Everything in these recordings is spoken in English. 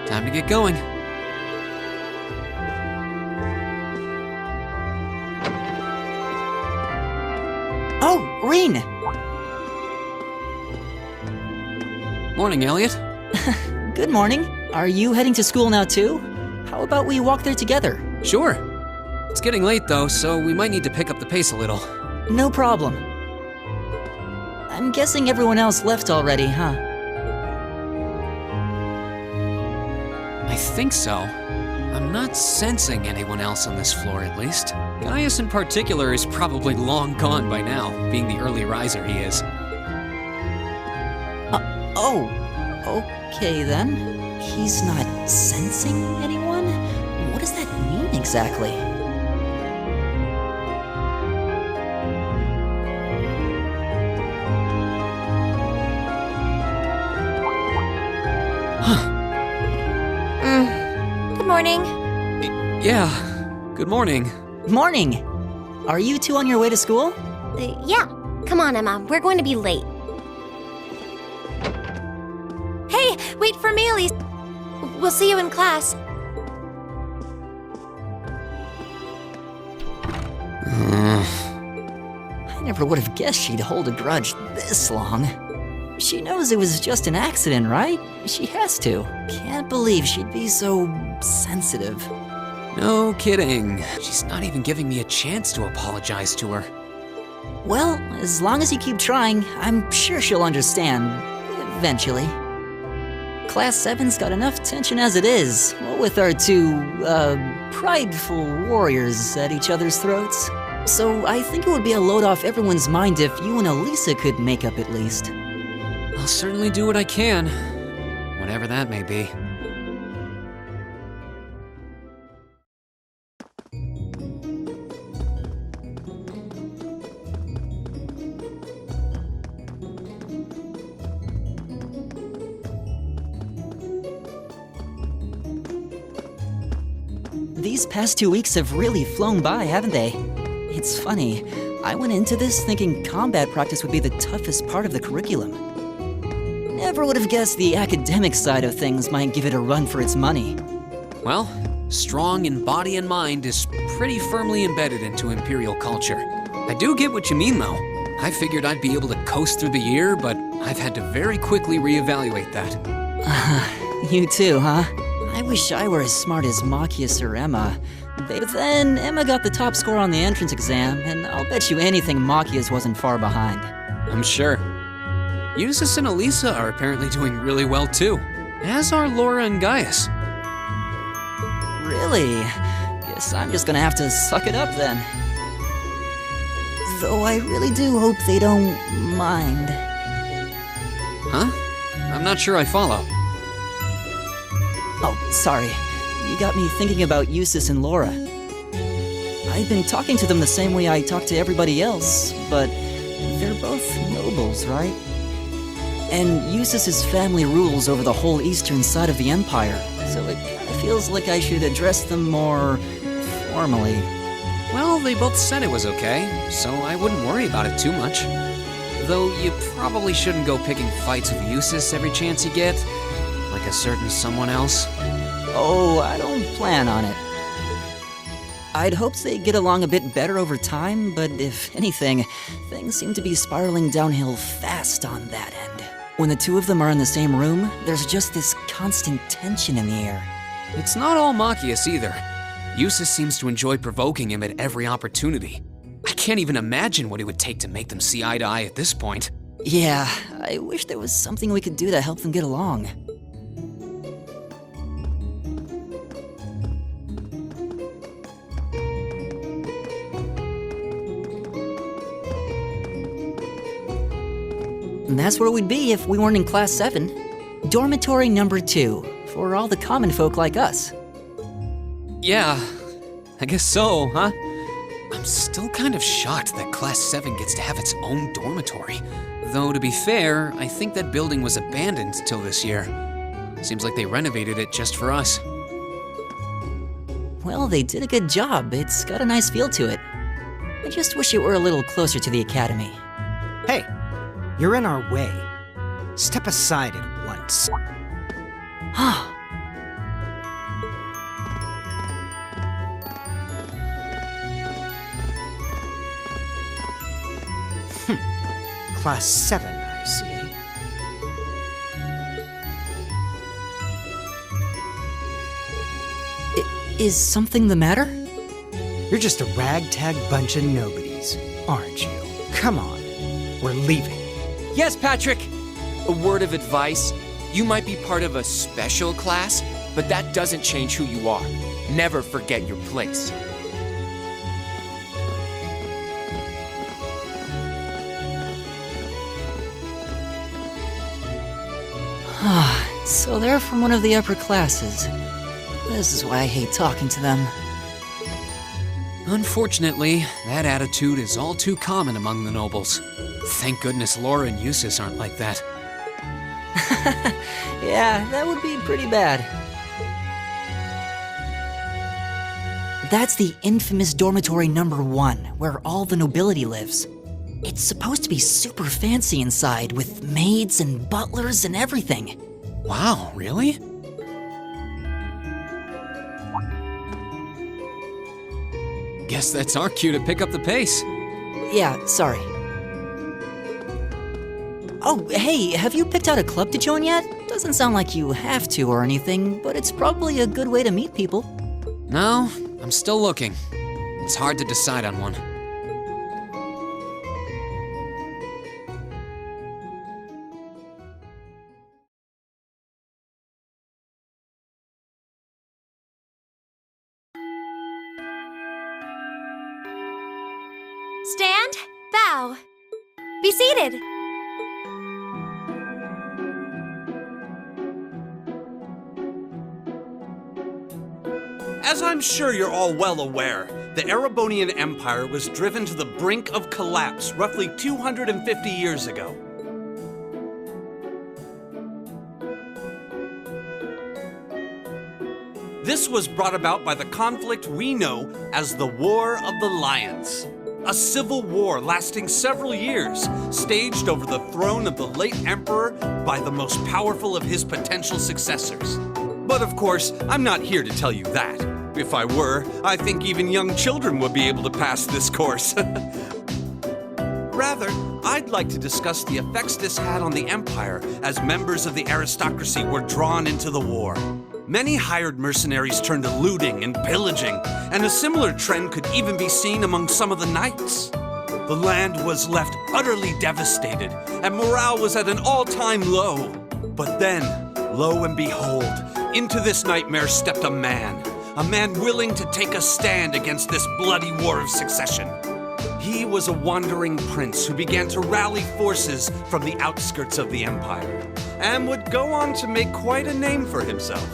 Time to get going. Oh, Reen! Morning, Elliot. Good morning. Are you heading to school now too? How about we walk there together? Sure. It's getting late though, so we might need to pick up the pace a little. No problem. I'm guessing everyone else left already, huh? I think so. I'm not sensing anyone else on this floor, at least. Gaius in particular is probably long gone by now, being the early riser he is. Oh, okay then. He's not sensing anyone? What does that mean exactly? Good morning. Yeah, good morning. Morning! Are you two on your way to school? Yeah. Come on, Emma. We're going to be late. Hey, wait for me, Elise. We'll see you in class. I never would have guessed she'd hold a grudge this long. She knows it was just an accident, right? She has to. Can't believe she'd be so sensitive. No kidding. She's not even giving me a chance to apologize to her. Well, as long as you keep trying, I'm sure she'll understand. Eventually. Class 7's got enough tension as it is, what with our two, prideful warriors at each other's throats. So I think it would be a load off everyone's mind if you and Elisa could make up at least. I'll certainly do what I can, whatever that may be. These past 2 weeks have really flown by, haven't they? It's funny, I went into this thinking combat practice would be the toughest part of the curriculum. Never would have guessed the academic side of things might give it a run for its money. Well, strong in body and mind is pretty firmly embedded into Imperial culture. I do get what you mean, though. I figured I'd be able to coast through the year, but I've had to very quickly reevaluate that. You too, huh? I wish I were as smart as Machias or Emma. But then Emma got the top score on the entrance exam, and I'll bet you anything Machias wasn't far behind. I'm sure. Eustace and Elisa are apparently doing really well too, as are Laura and Gaius. Really? Guess I'm just gonna have to suck it up then. Though I really do hope they don't mind. Huh? I'm not sure I follow. Oh, sorry. You got me thinking about Eustace and Laura. I've been talking to them the same way I talk to everybody else, but they're both nobles, right? And Eustace's family rules over the whole eastern side of the Empire, so it kind of feels like I should address them more formally. Well, they both said it was okay, so I wouldn't worry about it too much. Though you probably shouldn't go picking fights with Eustace every chance you get, like a certain someone else. Oh, I don't plan on it. I'd hoped they'd get along a bit better over time, but if anything, things seem to be spiraling downhill fast on that end. When the two of them are in the same room, there's just this constant tension in the air. It's not all Machias either. Eustace seems to enjoy provoking him at every opportunity. I can't even imagine what it would take to make them see eye to eye at this point. Yeah, I wish there was something we could do to help them get along. And that's where we'd be if we weren't in Class 7. Dormitory number 2, for all the common folk like us. Yeah, I guess so, huh? I'm still kind of shocked that Class 7 gets to have its own dormitory. Though, to be fair, I think that building was abandoned till this year. Seems like they renovated it just for us. Well, they did a good job. It's got a nice feel to it. I just wish it were a little closer to the academy. Hey, you're in our way. Step aside at once. class 7, I see. Is something the matter? You're just a ragtag bunch of nobodies, aren't you? Come on, we're leaving. Yes, Patrick! A word of advice. You might be part of a special class, but that doesn't change who you are. Never forget your place. So they're from one of the upper classes. This is why I hate talking to them. Unfortunately, that attitude is all too common among the nobles. Thank goodness Laura and Eustace aren't like that. Yeah, that would be pretty bad. That's the infamous dormitory number 1, where all the nobility lives. It's supposed to be super fancy inside, with maids and butlers and everything. Wow, really? Guess that's our cue to pick up the pace. Yeah, sorry. Oh, hey, have you picked out a club to join yet? Doesn't sound like you have to or anything, but it's probably a good way to meet people. No, I'm still looking. It's hard to decide on one. Stand, bow. Be seated. As I'm sure you're all well aware, the Erebonian Empire was driven to the brink of collapse roughly 250 years ago. This was brought about by the conflict we know as the War of the Lions. A civil war lasting several years, staged over the throne of the late emperor by the most powerful of his potential successors. But of course, I'm not here to tell you that. If I were, I think even young children would be able to pass this course. Rather, I'd like to discuss the effects this had on the Empire as members of the aristocracy were drawn into the war. Many hired mercenaries turned to looting and pillaging, and a similar trend could even be seen among some of the knights. The land was left utterly devastated, and morale was at an all-time low. But then, lo and behold, into this nightmare stepped a man willing to take a stand against this bloody war of succession. He was a wandering prince who began to rally forces from the outskirts of the empire, and would go on to make quite a name for himself.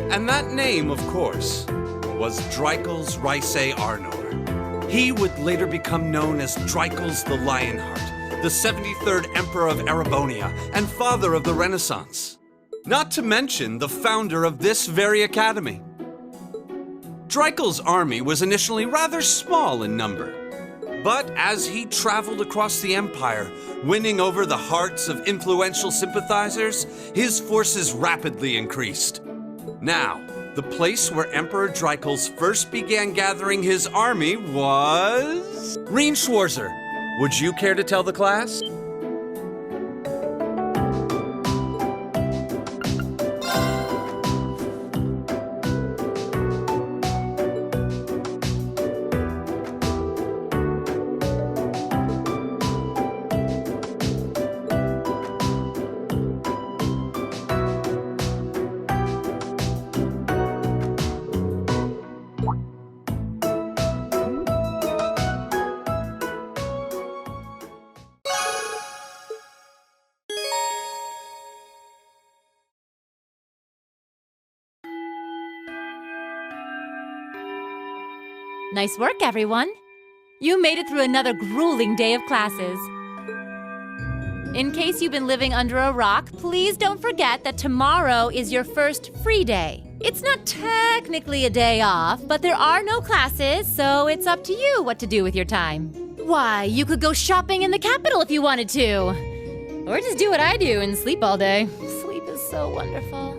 And that name, of course, was Dreikel's Rhysei Arnor. He would later become known as Dreikel's the Lionheart, the 73rd Emperor of Erebonia and father of the Renaissance. Not to mention the founder of this very academy. Dreikel's army was initially rather small in number, but as he traveled across the empire, winning over the hearts of influential sympathizers, his forces rapidly increased. Now, the place where Emperor Dreikel's first began gathering his army was... Rien Schwarzer, would you care to tell the class? Nice work, everyone. You made it through another grueling day of classes. In case you've been living under a rock, please don't forget that tomorrow is your first free day. It's not technically a day off, but there are no classes, so it's up to you what to do with your time. Why, you could go shopping in the capital if you wanted to. Or just do what I do and sleep all day. Sleep is so wonderful.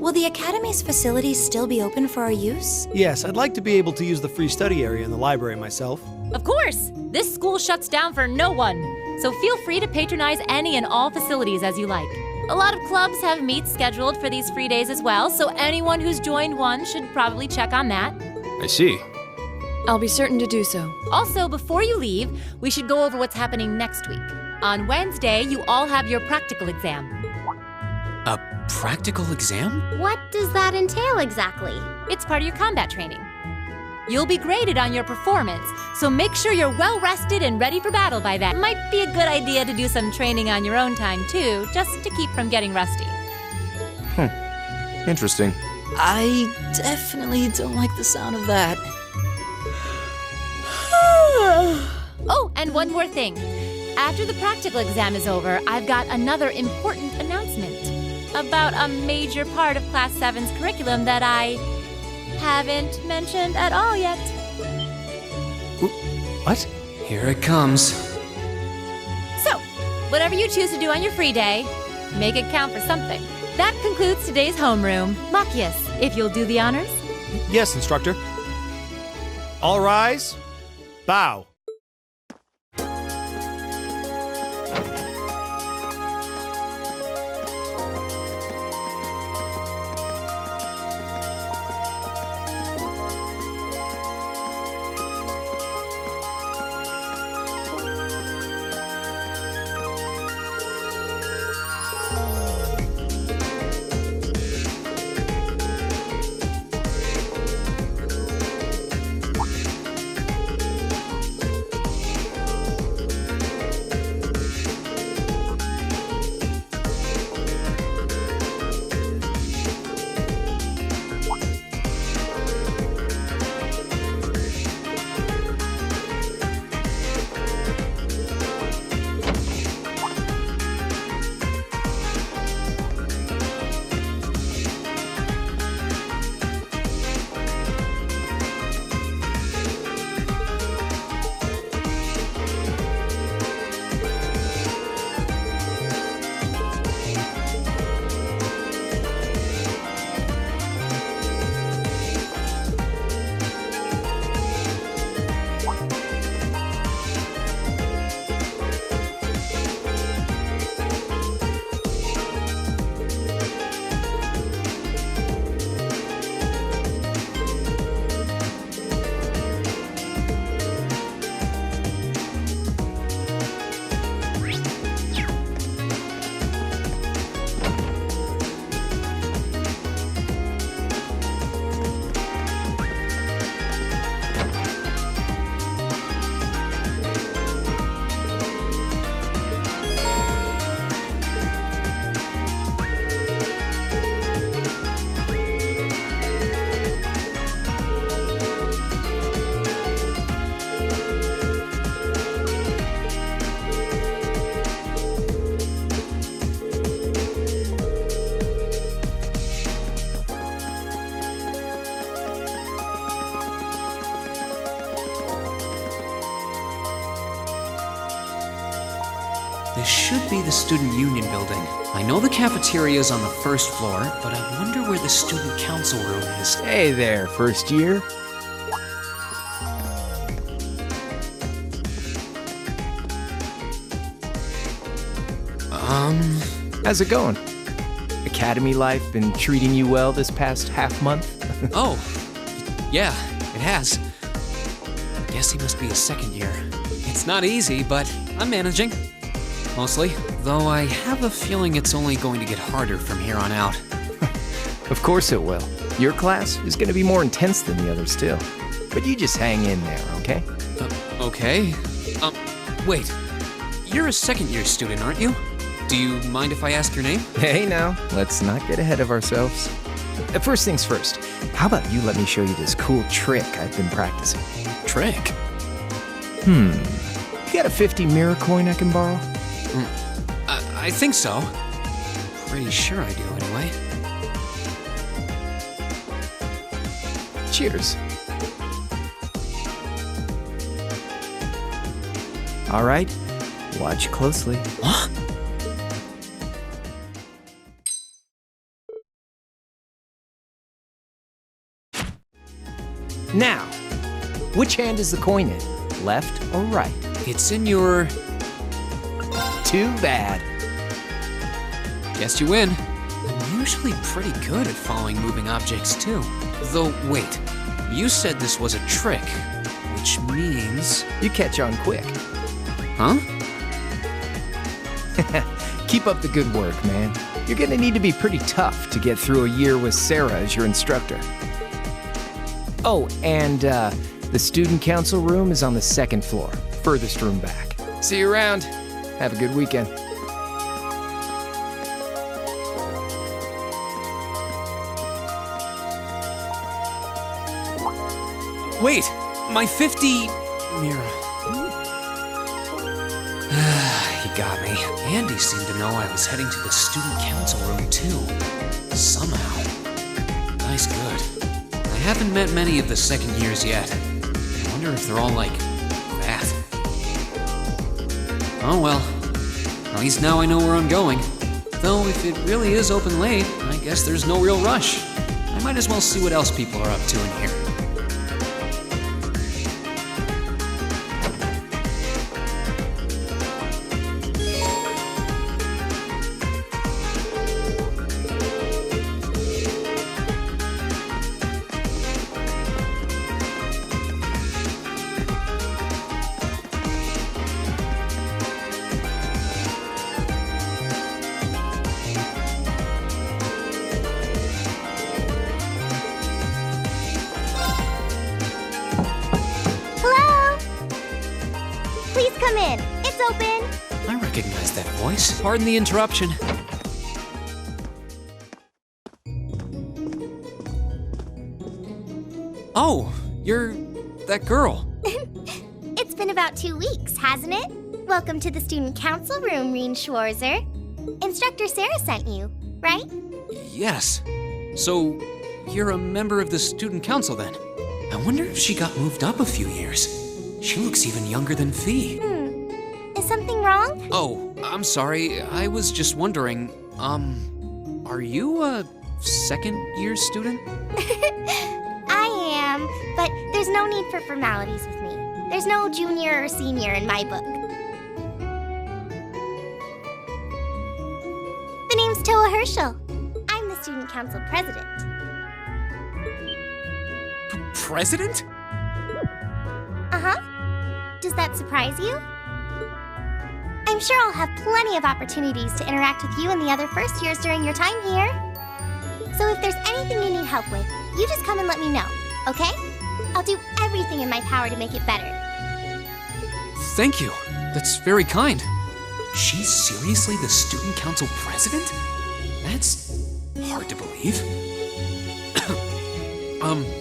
Will the Academy's facilities still be open for our use? Yes, I'd like to be able to use the free study area in the library myself. Of course! This school shuts down for no one, so feel free to patronize any and all facilities as you like. A lot of clubs have meets scheduled for these free days as well, so anyone who's joined one should probably check on that. I see. I'll be certain to do so. Also, before you leave, we should go over what's happening next week. On Wednesday, you all have your practical exam. A practical exam? What does that entail exactly? It's part of your combat training. You'll be graded on your performance, so make sure you're well rested and ready for battle by then. Might be a good idea to do some training on your own time too, just to keep from getting rusty. Interesting. I definitely don't like the sound of that. Oh, and one more thing. After the practical exam is over, I've got another important announcement about a major part of Class 7's curriculum that I haven't mentioned at all yet. What? Here it comes. So, whatever you choose to do on your free day, make it count for something. That concludes today's homeroom. Machias, if you'll do the honors. Yes, instructor. All rise. Bow. This should be the Student Union building. I know the cafeteria is on the first floor, but I wonder where the Student Council room is. Hey there, first year. How's it going? Academy life been treating you well this past half month? Oh, yeah, it has. Guess he must be a second year. It's not easy, but I'm managing. Mostly, though I have a feeling it's only going to get harder from here on out. Of course it will. Your class is going to be more intense than the others still. But you just hang in there, okay? Okay. Wait. You're a second year student, aren't you? Do you mind if I ask your name? Hey now, let's not get ahead of ourselves. First things first, how about you let me show you this cool trick I've been practicing? Trick? You got a 50 mirror coin I can borrow? I think so. Pretty sure I do, anyway. Cheers. All right, watch closely. What? Now, which hand is the coin in? Left or right? It's in your... Too bad. Guess you win. I'm usually pretty good at following moving objects too. Though, wait. You said this was a trick, which means... You catch on quick. Huh? Keep up the good work, man. You're gonna need to be pretty tough to get through a year with Sarah as your instructor. Oh, and the student council room is on the second floor, furthest room back. See you around. Have a good weekend. Wait! My 50... Mira. He got me. Andy seemed to know I was heading to the student council room too. Somehow. Nice good. I haven't met many of the second years yet. I wonder if they're all like that. Oh well. At least now I know where I'm going. Though if it really is open late, I guess there's no real rush. I might as well see what else people are up to in here. Hello? Please come in. It's open. I recognize that voice. Pardon the interruption. Oh, you're that girl. It's been about 2 weeks, hasn't it? Welcome to the student council room, Reen Schwarzer. Instructor Sarah sent you, right? Yes. So, you're a member of the student council then? I wonder if she got moved up a few years. She looks even younger than Fee. Is something wrong? Oh, I'm sorry. I was just wondering, are you a second year student? I am, but there's no need for formalities with me. There's no junior or senior in my book. The name's Toa Herschel. I'm the student council president. President? Uh-huh. Does that surprise you? I'm sure I'll have plenty of opportunities to interact with you and the other first years during your time here. So if there's anything you need help with, you just come and let me know, okay? I'll do everything in my power to make it better. Thank you. That's very kind. She's seriously the student council president? That's hard to believe.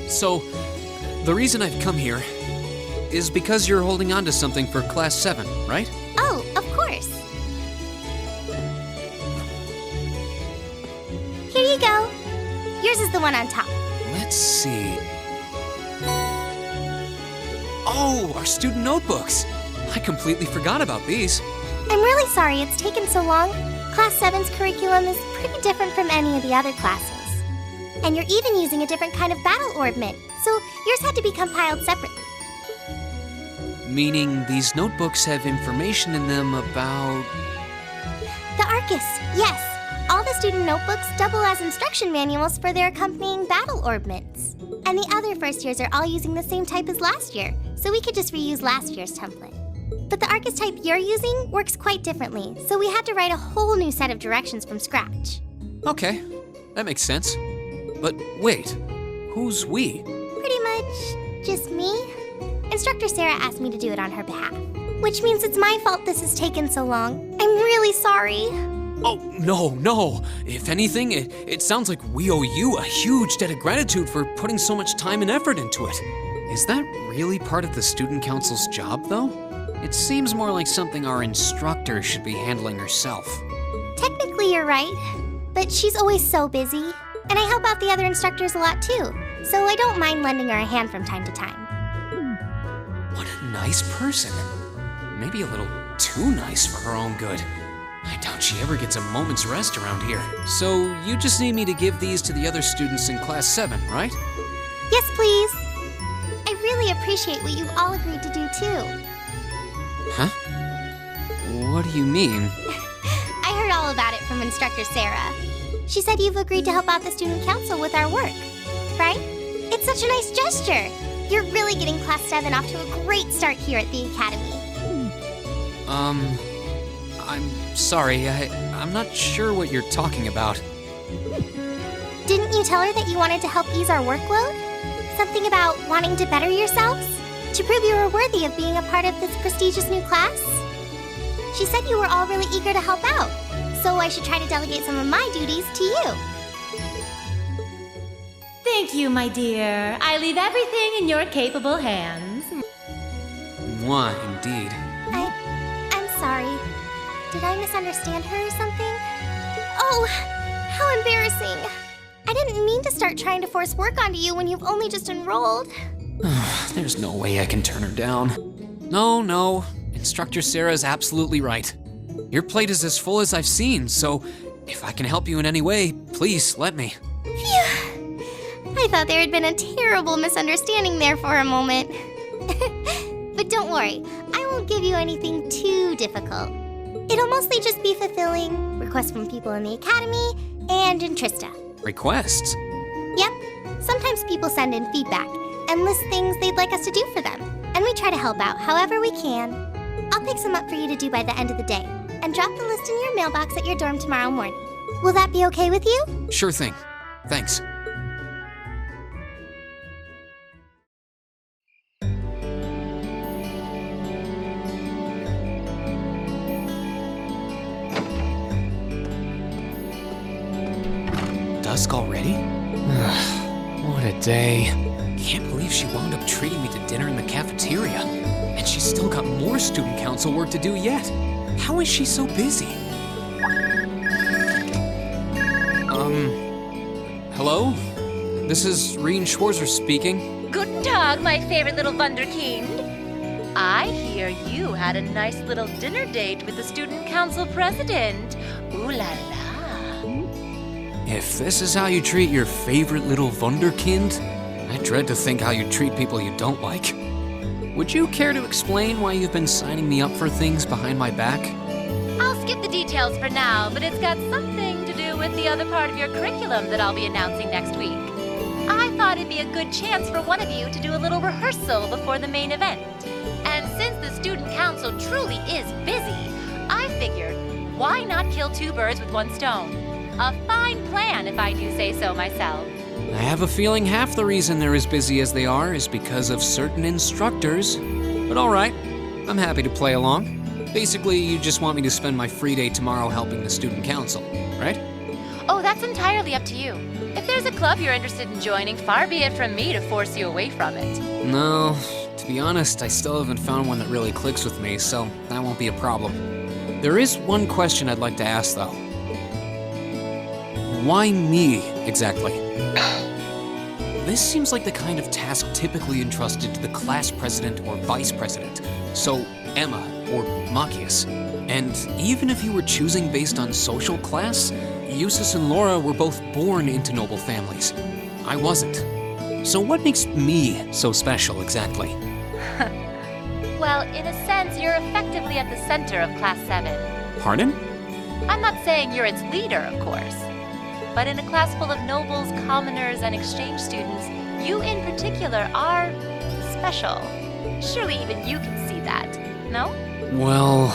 So, the reason I've come here is because you're holding on to something for Class 7, right? Oh, of course. Here you go. Yours is the one on top. Let's see. Oh, our student notebooks. I completely forgot about these. I'm really sorry it's taken so long. Class 7's curriculum is pretty different from any of the other classes. And you're even using a different kind of battle orbment, so yours had to be compiled separately. Meaning these notebooks have information in them about... The Arcus, yes. All the student notebooks double as instruction manuals for their accompanying battle orbments. And the other first years are all using the same type as last year, so we could just reuse last year's template. But the Arcus type you're using works quite differently, so we had to write a whole new set of directions from scratch. Okay, that makes sense. But wait, who's we? Pretty much just me. Instructor Sarah asked me to do it on her behalf, which means it's my fault this has taken so long. I'm really sorry. Oh, no. If anything, it sounds like we owe you a huge debt of gratitude for putting so much time and effort into it. Is that really part of the student council's job, though? It seems more like something our instructor should be handling herself. Technically, you're right, but she's always so busy. And I help out the other instructors a lot too, so I don't mind lending her a hand from time to time. What a nice person. Maybe a little too nice for her own good. I doubt she ever gets a moment's rest around here. So you just need me to give these to the other students in Class 7, right? Yes, please. really appreciate what you've all agreed to do too. Huh? What do you mean? I heard all about it from Instructor Sarah. She said you've agreed to help out the student council with our work, right? It's such a nice gesture. You're really getting Class 7 off to a great start here at the Academy. I'm sorry, I'm not sure what you're talking about. Didn't you tell her that you wanted to help ease our workload? Something about wanting to better yourselves? To prove you were worthy of being a part of this prestigious new class? She said you were all really eager to help out, so I should try to delegate some of my duties to you. Thank you, my dear. I leave everything in your capable hands. Mwah, indeed. I'm sorry. Did I misunderstand her or something? Oh, how embarrassing. I didn't mean to start trying to force work onto you when you've only just enrolled. There's no way I can turn her down. No. Instructor Sarah's absolutely right. Your plate is as full as I've seen, so if I can help you in any way, please let me. Phew. I thought there had been a terrible misunderstanding there for a moment. But don't worry, I won't give you anything too difficult. It'll mostly just be fulfilling requests from people in the Academy and in Trista. Requests? Yep. Sometimes people send in feedback and list things they'd like us to do for them, and we try to help out however we can. I'll pick some up for you to do by the end of the day, and drop the list in your mailbox at your dorm tomorrow morning. Will that be okay with you? Sure thing. Thanks. Dusk already? What a day. Can't believe she wound up treating me to dinner in the cafeteria. And she's still got more student council work to do yet. How is she so busy? Hello? This is Rien Schwarzer speaking. Guten Tag, my favorite little Wunderkind. I hear you had a nice little dinner date with the student council president. Ooh la la. If this is how you treat your favorite little Wunderkind, I dread to think how you treat people you don't like. Would you care to explain why you've been signing me up for things behind my back? I'll skip the details for now, but it's got something to do with the other part of your curriculum that I'll be announcing next week. I thought it'd be a good chance for one of you to do a little rehearsal before the main event. And since the student council truly is busy, I figured, why not kill two birds with one stone? A fine plan, if I do say so myself. I have a feeling half the reason they're as busy as they are is because of certain instructors. But all right, I'm happy to play along. Basically, you just want me to spend my free day tomorrow helping the student council, right? Oh, that's entirely up to you. If there's a club you're interested in joining, far be it from me to force you away from it. No, to be honest, I still haven't found one that really clicks with me, so that won't be a problem. There is one question I'd like to ask, though. Why me, exactly? This seems like the kind of task typically entrusted to the class president or vice president, so Emma or Machias. And even if you were choosing based on social class, Eustace and Laura were both born into noble families. I wasn't. So what makes me so special, exactly? Well, in a sense, you're effectively at the center of Class 7. Pardon? I'm not saying you're its leader, of course. But in a class full of nobles, commoners, and exchange students, you in particular are special. Surely even you can see that, no? Well...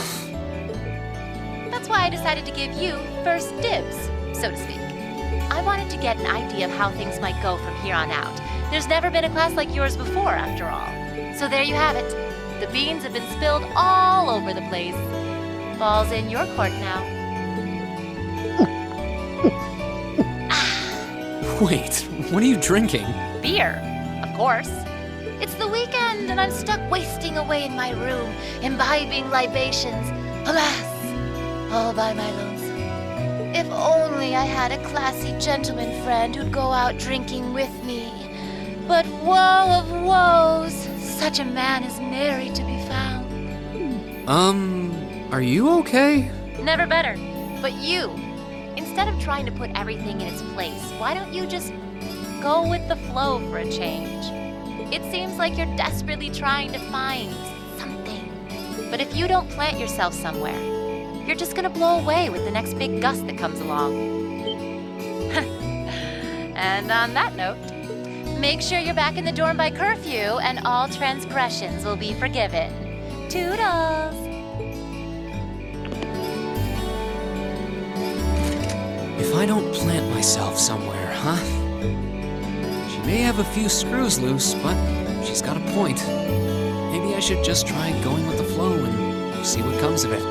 That's why I decided to give you first dibs, so to speak. I wanted to get an idea of how things might go from here on out. There's never been a class like yours before, after all. So there you have it. The beans have been spilled all over the place. Ball's in your court now. Wait, what are you drinking? Beer, of course. It's the weekend and I'm stuck wasting away in my room, imbibing libations. Alas, all by my lonesome. If only I had a classy gentleman friend who'd go out drinking with me. But woe of woes, such a man is nary to be found. Are you okay? Never better. But you, instead of trying to put everything in its place, why don't you just go with the flow for a change? It seems like you're desperately trying to find something. But if you don't plant yourself somewhere, you're just gonna blow away with the next big gust that comes along. And on that note, make sure you're back in the dorm by curfew and all transgressions will be forgiven. Toodles! If I don't plant myself somewhere, huh? She may have a few screws loose, but she's got a point. Maybe I should just try going with the flow and see what comes of it.